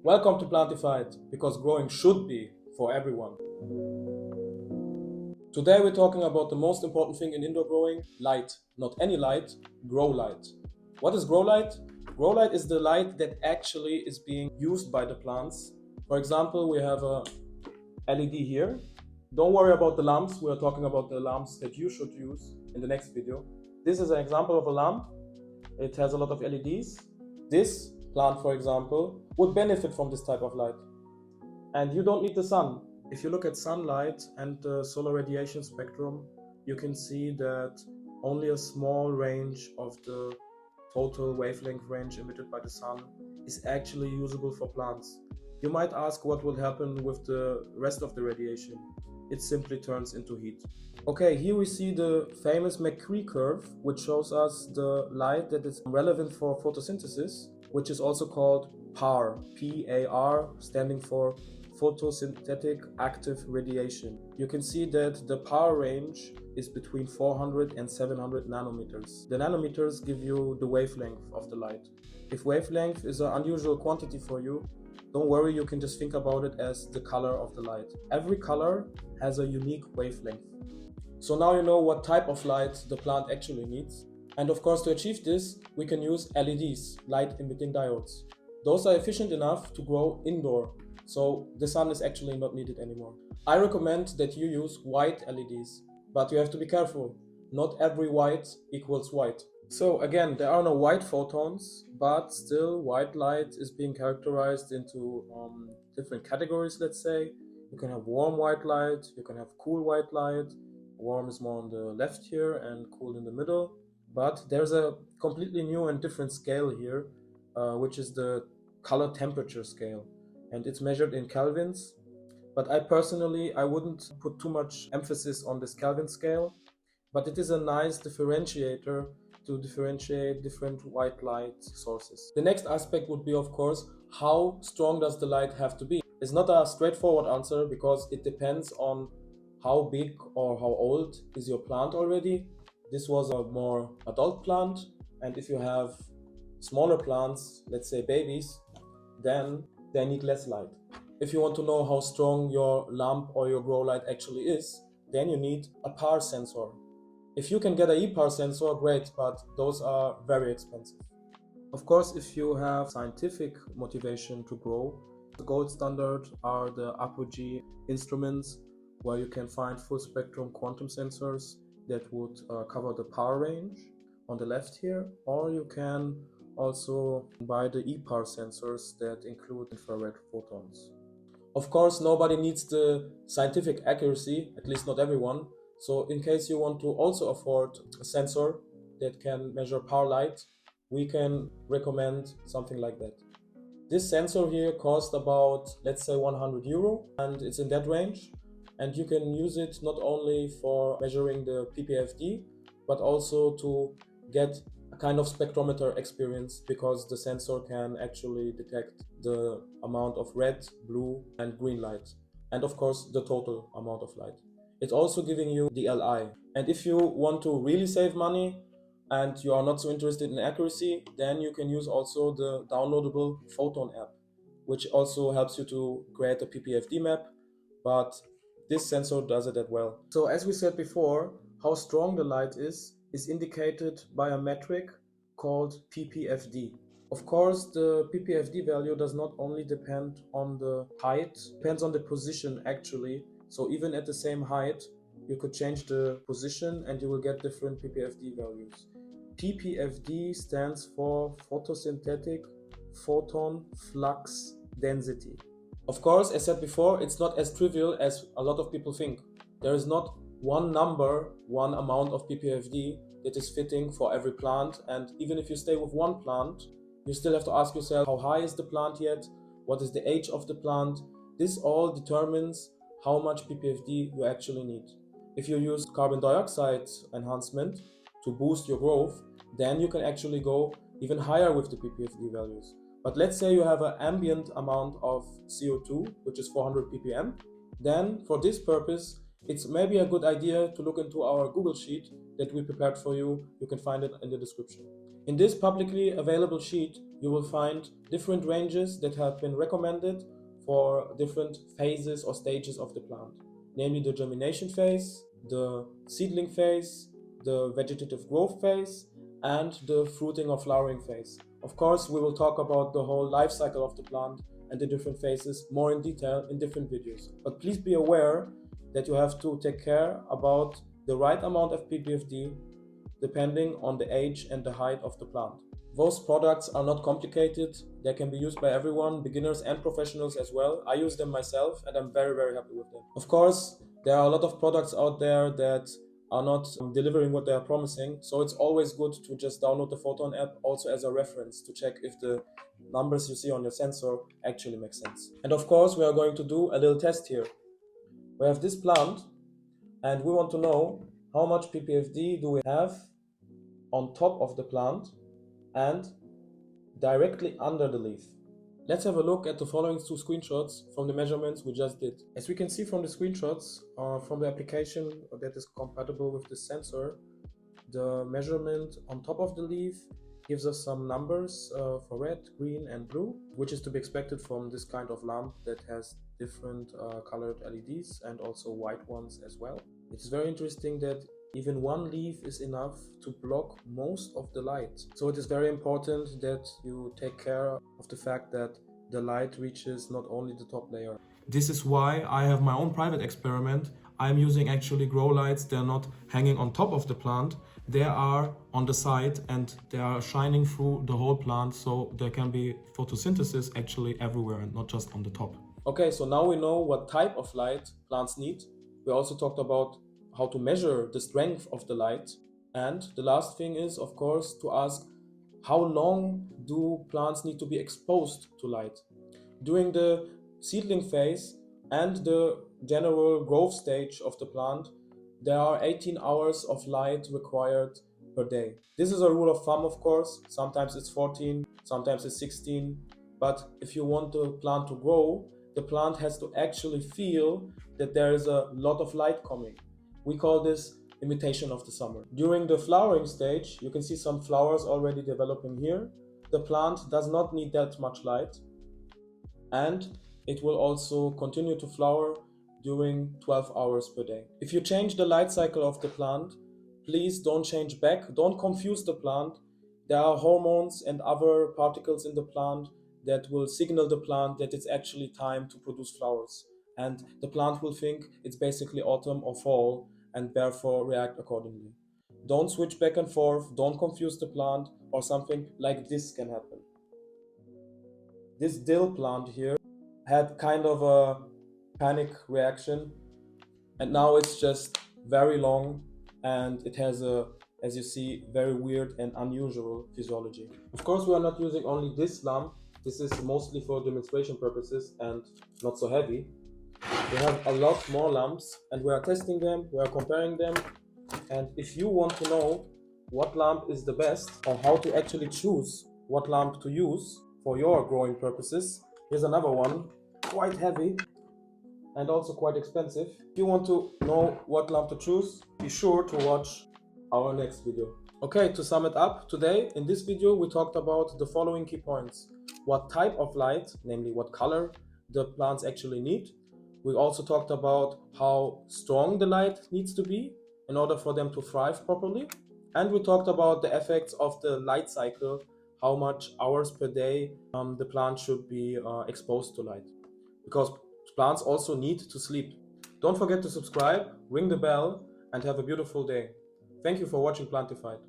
Welcome to Plantified, because growing should be for everyone. Today we're talking about the most important thing in indoor growing, light. Not any light, grow light. What is grow light? Grow light is the light that actually is being used by the plants. For example, we have a LED here. Don't worry about the lamps, we're talking about the lamps that you should use in the next video. This is an example of a lamp. It has a lot of LEDs. This plant, for example, would benefit from this type of light. And you don't need the sun. If you look at sunlight and the solar radiation spectrum, you can see that only a small range of the total wavelength range emitted by the sun is actually usable for plants. You might ask what will happen with the rest of the radiation. It simply turns into heat. Okay, here we see the famous McCree curve, which shows us the light that is relevant for photosynthesis, which is also called PAR, P-A-R, standing for photosynthetic active radiation. You can see that the PAR range is between 400 and 700 nanometers. The nanometers give you the wavelength of the light. If wavelength is an unusual quantity for you, don't worry, you can just think about it as the color of the light. Every color has a unique wavelength. So now you know what type of light the plant actually needs. And of course, to achieve this, we can use LEDs, light emitting diodes. Those are efficient enough to grow indoor, so the sun is actually not needed anymore. I recommend that you use white LEDs, but you have to be careful. Not every white equals white. So again, there are no white photons, but still white light is being characterized into different categories, let's say. You can have warm white light, you can have cool white light. Warm is more on the left here and cool in the middle. But there's a completely new and different scale here, which is the color temperature scale. And it's measured in kelvins. But I personally wouldn't put too much emphasis on this Kelvin scale, but it is a nice differentiator to differentiate different white light sources. The next aspect would be, of course, how strong does the light have to be? It's not a straightforward answer because it depends on how big or how old is your plant already. This was a more adult plant, and if you have smaller plants, let's say babies, then they need less light. If you want to know how strong your lamp or your grow light actually is, then you need a PAR sensor. If you can get an EPAR sensor, great, but those are very expensive. Of course, if you have scientific motivation to grow, the gold standard are the Apogee instruments, where you can find full spectrum quantum sensors that would cover the PAR range on the left here, or you can also buy the EPAR sensors that include infrared photons. Of course, nobody needs the scientific accuracy, at least not everyone. So in case you want to also afford a sensor that can measure PAR light, we can recommend something like that. This sensor here costs about, let's say, 100 euro, and it's in that range. And you can use it not only for measuring the PPFD, but also to get a kind of spectrometer experience, because the sensor can actually detect the amount of red, blue and green light, and of course the total amount of light. It's also giving you the LI. And if you want to really save money and you are not so interested in accuracy, then you can use also the downloadable photon app, which also helps you to create a PPFD map, but this sensor does it as well. So as we said before, how strong the light is indicated by a metric called PPFD. Of course, the PPFD value does not only depend on the height, it depends on the position actually. So even at the same height, you could change the position and you will get different PPFD values. PPFD stands for photosynthetic photon flux density. Of course, as said before, it's not as trivial as a lot of people think. There is not one number, one amount of PPFD that is fitting for every plant. And even if you stay with one plant, you still have to ask yourself, how high is the plant yet? What is the age of the plant? This all determines how much PPFD you actually need. If you use carbon dioxide enhancement to boost your growth, then you can actually go even higher with the PPFD values. But let's say you have an ambient amount of CO2, which is 400 ppm, then for this purpose, it's maybe a good idea to look into our Google sheet that we prepared for you. You can find it in the description. In this publicly available sheet, you will find different ranges that have been recommended for different phases or stages of the plant, namely the germination phase, the seedling phase, the vegetative growth phase, and the fruiting or flowering phase. Of course, we will talk about the whole life cycle of the plant and the different phases more in detail in different videos. But please be aware that you have to take care about the right amount of PPFD depending on the age and the height of the plant. Those products are not complicated. They can be used by everyone, beginners and professionals as well. I use them myself and I'm very, very happy with them. Of course, there are a lot of products out there that are not delivering what they are promising. So it's always good to just download the Photon app also as a reference to check if the numbers you see on your sensor actually make sense. And of course, we are going to do a little test here. We have this plant and we want to know how much PPFD do we have on top of the plant and directly under the leaf. Let's have a look at the following two screenshots from the measurements we just did. As we can see from the screenshots from the application that is compatible with the sensor, the measurement on top of the leaf gives us some numbers for red, green and blue, which is to be expected from this kind of lamp that has different colored LEDs and also white ones as well. It's very interesting that even one leaf is enough to block most of the light. So it is very important that you take care of the fact that the light reaches not only the top layer. This is why I have my own private experiment. I'm using actually grow lights. They're not hanging on top of the plant. They are on the side and they are shining through the whole plant, so there can be photosynthesis actually everywhere and not just on the top. Okay, so now we know what type of light plants need. We also talked about how to measure the strength of the light. And the last thing is, of course, to ask how long do plants need to be exposed to light? During the seedling phase and the general growth stage of the plant, there are 18 hours of light required per day. This is a rule of thumb, of course. Sometimes it's 14, sometimes it's 16. But if you want the plant to grow, the plant has to actually feel that there is a lot of light coming. We call this imitation of the summer. During the flowering stage, you can see some flowers already developing here. The plant does not need that much light, and it will also continue to flower during 12 hours per day. If you change the light cycle of the plant, please don't change back. Don't confuse the plant. There are hormones and other particles in the plant that will signal the plant that it's actually time to produce flowers. And the plant will think it's basically autumn or fall and therefore react accordingly. Don't switch back and forth, don't confuse the plant, or something like this can happen. This dill plant here had kind of a panic reaction, and now it's just very long and it has a, as you see, very weird and unusual physiology. Of course, we are not using only this lamp. This is mostly for demonstration purposes and not so heavy. We have a lot more lamps and we are testing them, we are comparing them. And if you want to know what lamp is the best or how to actually choose what lamp to use for your growing purposes, here's another one, quite heavy and also quite expensive. If you want to know what lamp to choose, be sure to watch our next video. Okay, to sum it up, today in this video we talked about the following key points. What type of light, namely what color, the plants actually need. We also talked about how strong the light needs to be in order for them to thrive properly. And we talked about the effects of the light cycle, how much hours per day the plant should be exposed to light. Because plants also need to sleep. Don't forget to subscribe, ring the bell, and have a beautiful day. Thank you for watching Plantified.